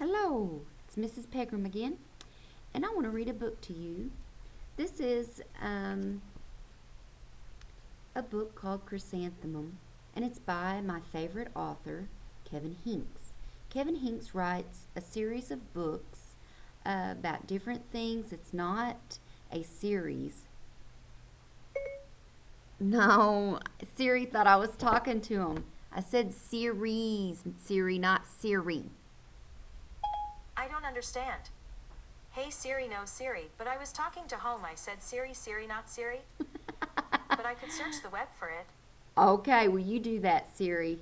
Hello, it's Mrs. Pegram again, and I want to read a book to you. This is a book called Chrysanthemum, and it's by my favorite author, Kevin Hinks. Kevin Hinks writes a series of books about different things. It's not a series. No, Siri thought I was talking to him. I said series, Siri, not Siri. I don't understand. Hey Siri, no Siri, but I was talking to home. I said Siri, Siri, not Siri. But I could search the web for it. Okay, will you do that, Siri?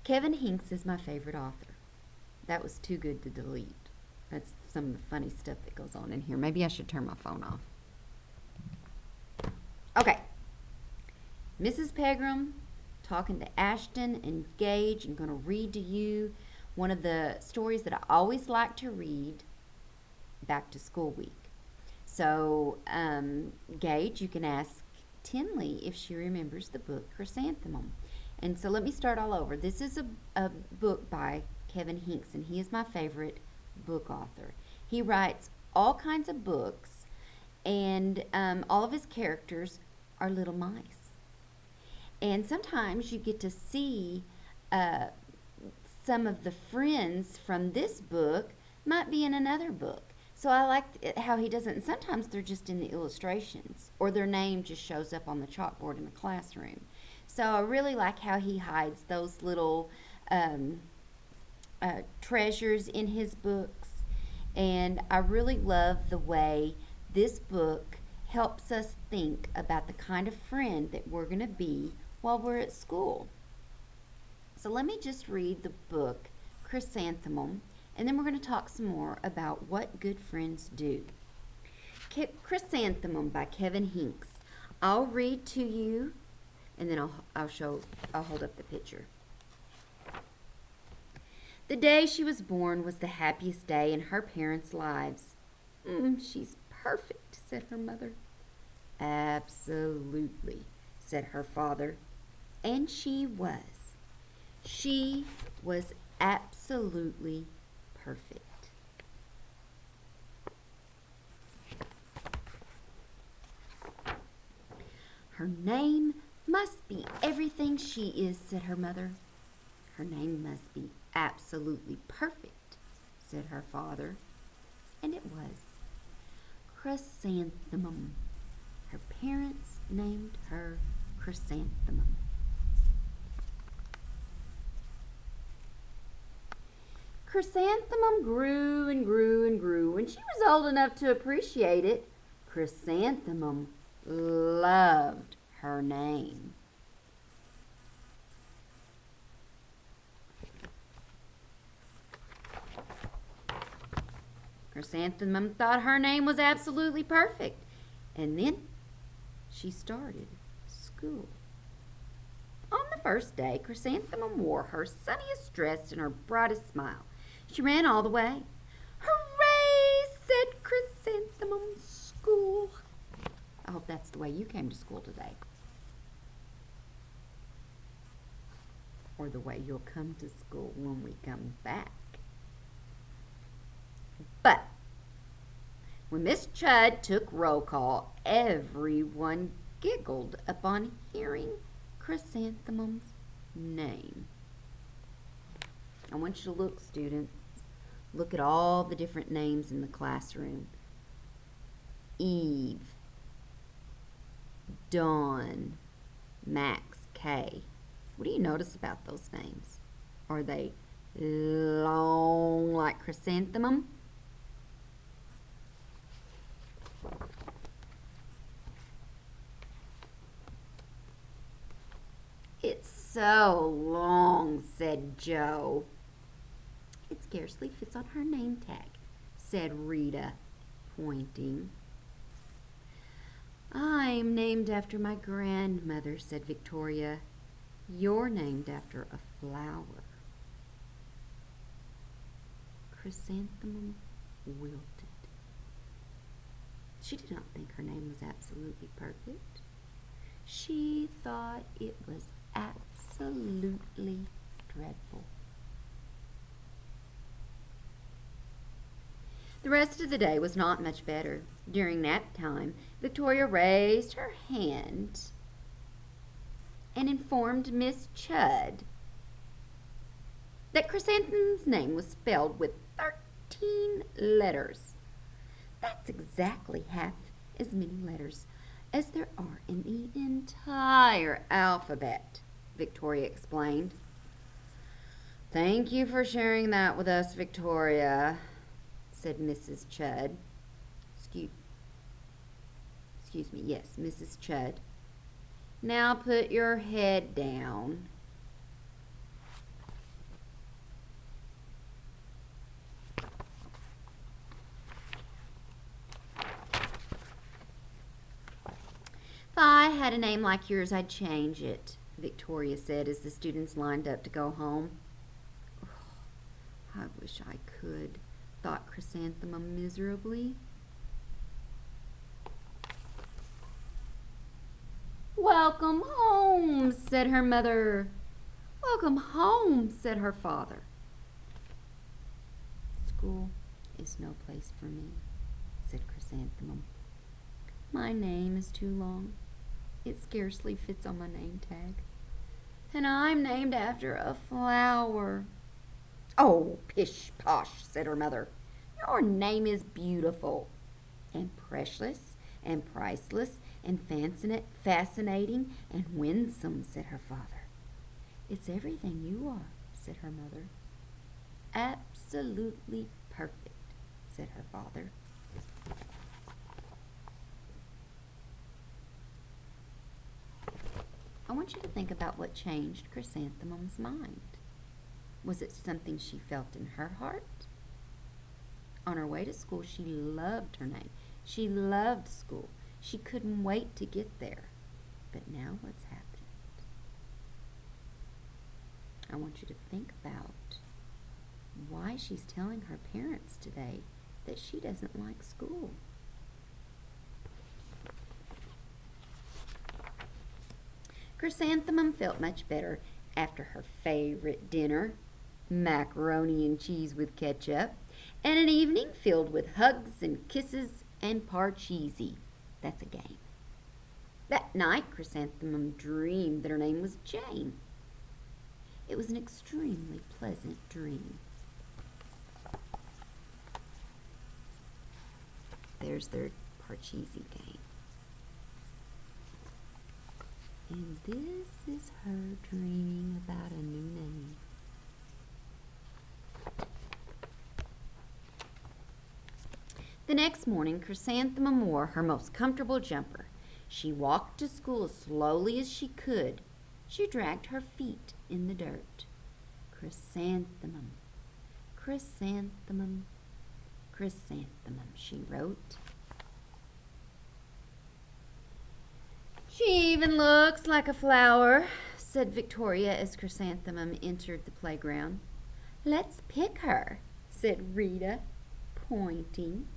Kevin Hinks is my favorite author. That was too good to delete. That's some of the funny stuff that goes on in here. Maybe I should turn my phone off. Okay. Mrs. Pegram talking to Ashton and Gage. I'm going to read to you one of the stories that I always like to read back to school week. So, Gage, you can ask Tinley if she remembers the book Chrysanthemum. And so let me start all over. This is a book by Kevin Hinks, and he is my favorite book author. He writes all kinds of books, and all of his characters are little mice. And sometimes you get to see some of the friends from this book might be in another book. So I like how he doesn't, and sometimes they're just in the illustrations, or their name just shows up on the chalkboard in the classroom. So I really like how he hides those little treasures in his books. And I really love the way this book helps us think about the kind of friend that we're going to be while we're at school. So let me just read the book Chrysanthemum, and then we're going to talk some more about what good friends do. Chrysanthemum by Kevin Hinks. I'll read to you, and then I'll hold up the picture. The day she was born was the happiest day in her parents' lives. She's perfect, said her mother. Absolutely, said her father. And she was. She was absolutely perfect. Her name must be everything she is, said her mother. Her name must be absolutely perfect, said her father. And it was. Chrysanthemum. Her parents named her Chrysanthemum. Chrysanthemum grew and grew and grew. When she was old enough to appreciate it, Chrysanthemum loved her name. Chrysanthemum thought her name was absolutely perfect. And then she started school. On the first day, Chrysanthemum wore her sunniest dress and her brightest smile. She ran all the way. Hooray, said Chrysanthemum. School. I hope that's the way you came to school today. Or the way you'll come to school when we come back. But when Miss Chudd took roll call, everyone giggled upon hearing Chrysanthemum's name. I want you to look, students. Look at all the different names in the classroom. Eve, Dawn, Max, Kay. What do you notice about those names? Are they long like chrysanthemum? It's so long, said Joe. It scarcely fits on her name tag, said Rita, pointing. I'm named after my grandmother, said Victoria. You're named after a flower. Chrysanthemum wilted. She did not think her name was absolutely perfect. She thought it was absolutely dreadful. The rest of the day was not much better. During nap time, Victoria raised her hand and informed Miss Chudd that Chrysanthemum's name was spelled with 13 letters. That's exactly half as many letters as there are in the entire alphabet, Victoria explained. Thank you for sharing that with us, Victoria, said Mrs. Chudd. Excuse me, yes, Mrs. Chudd. Now put your head down. If I had a name like yours, I'd change it, Victoria said as the students lined up to go home. Oh, I wish I could, thought Chrysanthemum miserably. Welcome home, said her mother. Welcome home, said her father. School is no place for me, said Chrysanthemum. My name is too long. It scarcely fits on my name tag. And I'm named after a flower. Oh, pish posh, said her mother. Your name is beautiful and precious and priceless and fascinating and winsome, said her father. It's everything you are, said her mother. Absolutely perfect, said her father. I want you to think about what changed Chrysanthemum's mind. Was it something she felt in her heart? On her way to school, she loved her name. She loved school. She couldn't wait to get there. But now what's happened? I want you to think about why she's telling her parents today that she doesn't like school. Chrysanthemum felt much better after her favorite dinner, macaroni and cheese with ketchup, and an evening filled with hugs and kisses and parcheesi. That's a game. That night, Chrysanthemum dreamed that her name was Jane. It was an extremely pleasant dream. There's their parcheesi game. And this is her dreaming about a new name. The next morning, Chrysanthemum wore her most comfortable jumper. She walked to school as slowly as she could. She dragged her feet in the dirt. Chrysanthemum, chrysanthemum, chrysanthemum, she wrote. She even looks like a flower, said Victoria as Chrysanthemum entered the playground. Let's pick her, said Rita, pointing.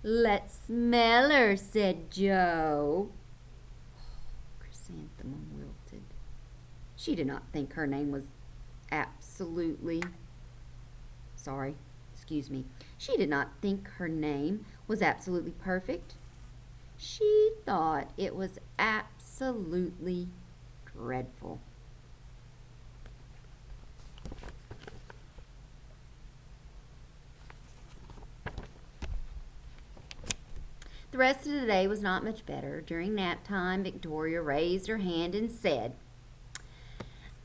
Let's smell her, said Joe. Chrysanthemum wilted. She did not think her name was She did not think her name was absolutely perfect. She thought it was absolutely dreadful. The rest of the day was not much better. During nap time, Victoria raised her hand and said,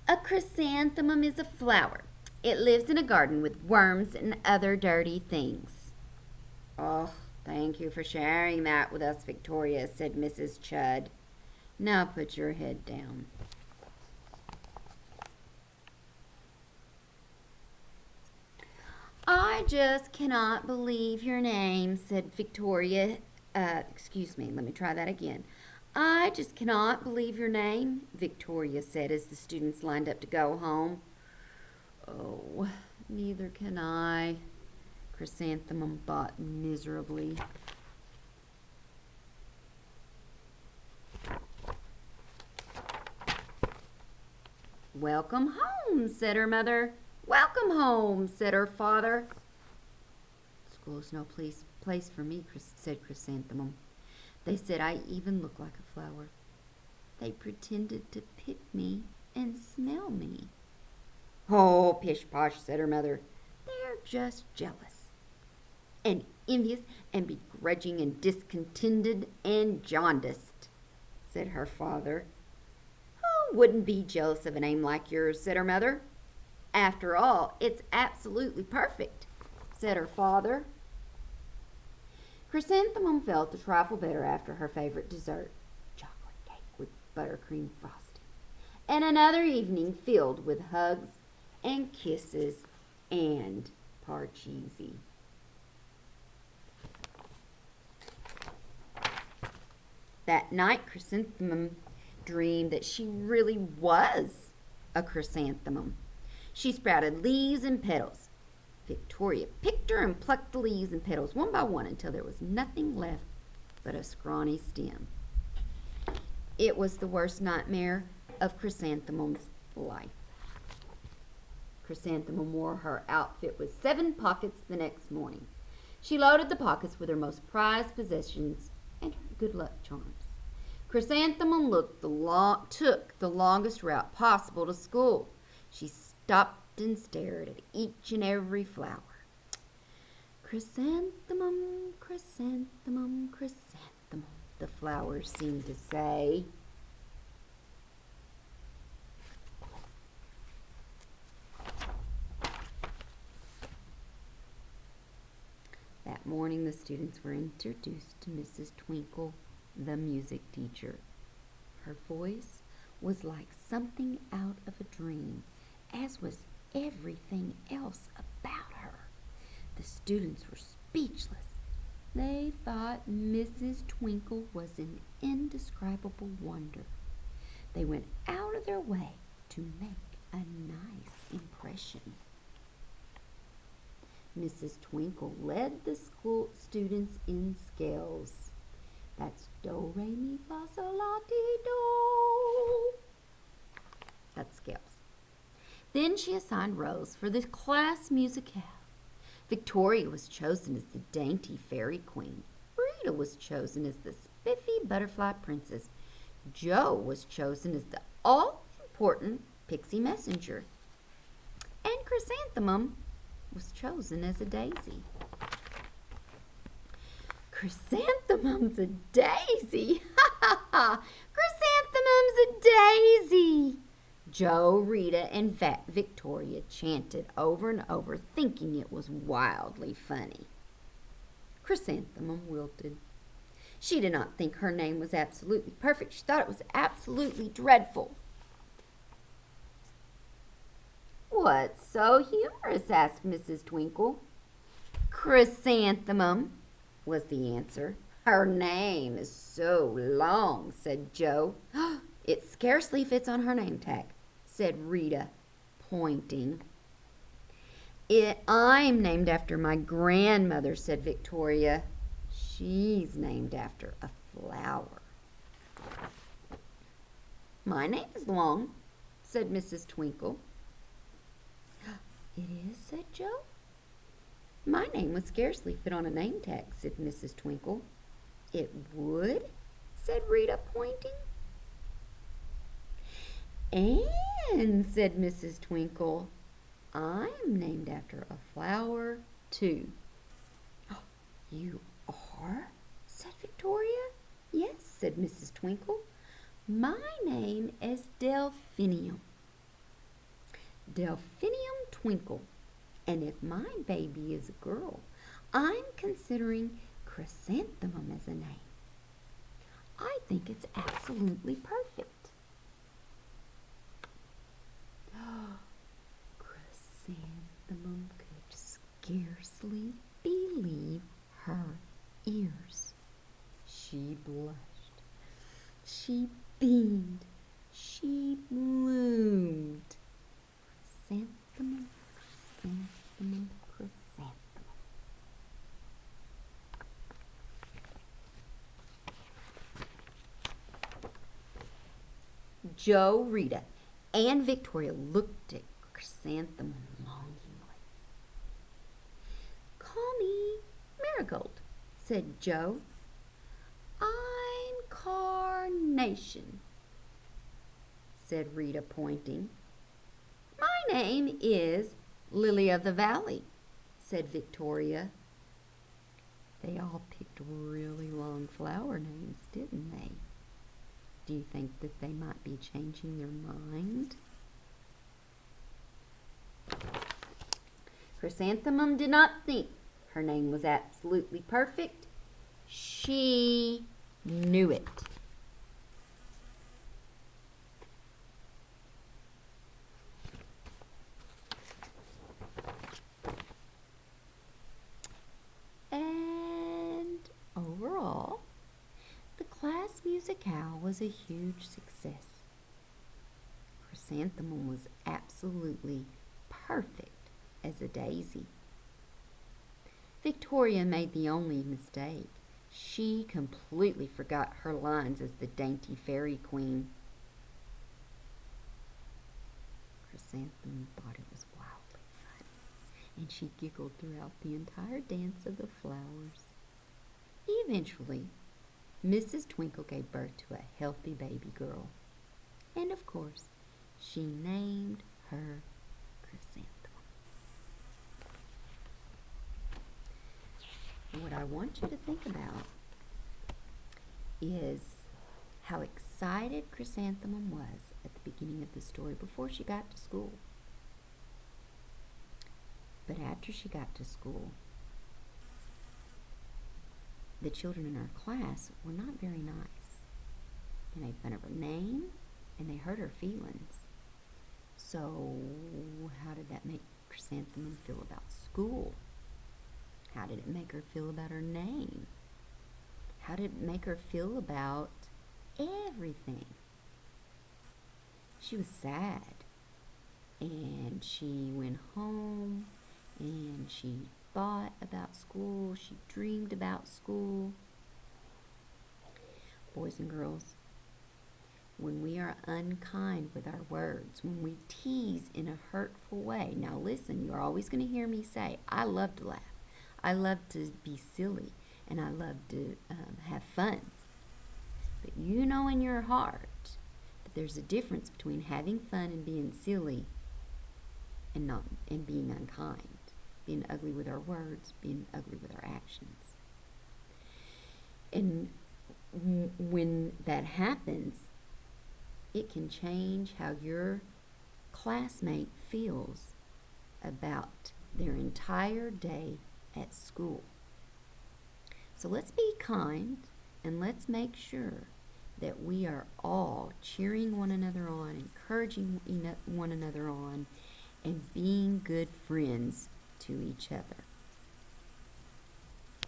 "A chrysanthemum is a flower. It lives in a garden with worms and other dirty things." "Oh, thank you for sharing that with us, Victoria," said Mrs. Chudd. "Now put your head down." "I just cannot believe your name," said Victoria. Let me try that again. "I just cannot believe your name," Victoria said as the students lined up to go home. "Oh, neither can I," Chrysanthemum thought miserably. "Welcome home," said her mother. "Welcome home," said her father. School's no place for me, said Chrysanthemum. They said I even look like a flower. They pretended to pick me and smell me. Oh, pish-posh, said her mother. They're just jealous and envious and begrudging and discontented and jaundiced, said her father. Who wouldn't be jealous of a name like yours, said her mother. After all, it's absolutely perfect, said her father. Chrysanthemum felt a trifle better after her favorite dessert, chocolate cake with buttercream frosting, and another evening filled with hugs and kisses and parcheesi. That night, Chrysanthemum dreamed that she really was a chrysanthemum. She sprouted leaves and petals. Victoria picked her and plucked the leaves and petals one by one until there was nothing left but a scrawny stem. It was the worst nightmare of Chrysanthemum's life. Chrysanthemum wore her outfit with 7 pockets the next morning. She loaded the pockets with her most prized possessions and her good luck charms. Chrysanthemum took the longest route possible to school. She stopped and stared at each and every flower. Chrysanthemum, chrysanthemum, chrysanthemum, the flowers seemed to say. That morning, the students were introduced to Mrs. Twinkle, the music teacher. Her voice was like something out of a dream, as was everything else about her. The students were speechless. They thought Mrs. Twinkle was an indescribable wonder. They went out of their way to make a nice impression. Mrs. Twinkle led the school students in scales. That's do, re, mi, fa, sol, la, ti, do. That's scales. Then she assigned roles for the class musicale. Victoria was chosen as the dainty fairy queen. Rita was chosen as the spiffy butterfly princess. Jo was chosen as the all-important pixie messenger. And Chrysanthemum was chosen as a daisy. Chrysanthemum's a daisy! Ha ha ha! Chrysanthemum's a daisy! Jo, Rita, and Victoria chanted over and over, thinking it was wildly funny. Chrysanthemum wilted. She did not think her name was absolutely perfect. She thought it was absolutely dreadful. What's so humorous? Asked Mrs. Twinkle. Chrysanthemum, was the answer. Her name is so long, said Jo. It scarcely fits on her name tag, said Rita, pointing. I'm named after my grandmother, said Victoria. She's named after a flower. My name is long, said Mrs. Twinkle. It is, said Jo. My name would scarcely fit on a name tag, said Mrs. Twinkle. It would, said Rita, pointing. And, said Mrs. Twinkle, I'm named after a flower, too. Oh, you are? Said Victoria. Yes, said Mrs. Twinkle. My name is Delphinium. Delphinium Twinkle. And if my baby is a girl, I'm considering Chrysanthemum as a name. I think it's absolutely perfect. Chrysanthemum could scarcely believe her ears. She blushed. She beamed. She bloomed. Chrysanthemum, chrysanthemum, chrysanthemum. Jo, Rita, and Victoria looked at Chrysanthemum longingly. Call me Marigold, said Joe. I'm Carnation, said Rita, pointing. My name is Lily of the Valley, said Victoria. They all picked really long flower names, didn't they? Do you think that they might be changing their mind? Chrysanthemum did not think her name was absolutely perfect. She knew it. And overall, the class musicale was a huge success. Chrysanthemum was absolutely perfect as a daisy. Victoria made the only mistake. She completely forgot her lines as the dainty fairy queen. Chrysanthemum thought it was wildly funny, and she giggled throughout the entire dance of the flowers. Eventually, Mrs. Twinkle gave birth to a healthy baby girl. And of course, she named her Chrysanthemum. What I want you to think about is how excited Chrysanthemum was at the beginning of the story before she got to school. But after she got to school, the children in her class were not very nice. They made fun of her name and they hurt her feelings. So how did that make Chrysanthemum feel about school? How did it make her feel about her name? How did it make her feel about everything? She was sad. And she went home and she thought about school. She dreamed about school. Boys and girls, when we are unkind with our words, when we tease in a hurtful way, now listen, you're always going to hear me say, I love to laugh. I love to be silly, and I love to have fun. But you know in your heart that there's a difference between having fun and being silly and being unkind, being ugly with our words, being ugly with our actions. And when that happens, it can change how your classmate feels about their entire day at school. So let's be kind and let's make sure that we are all cheering one another on, encouraging one another on, and being good friends to each other.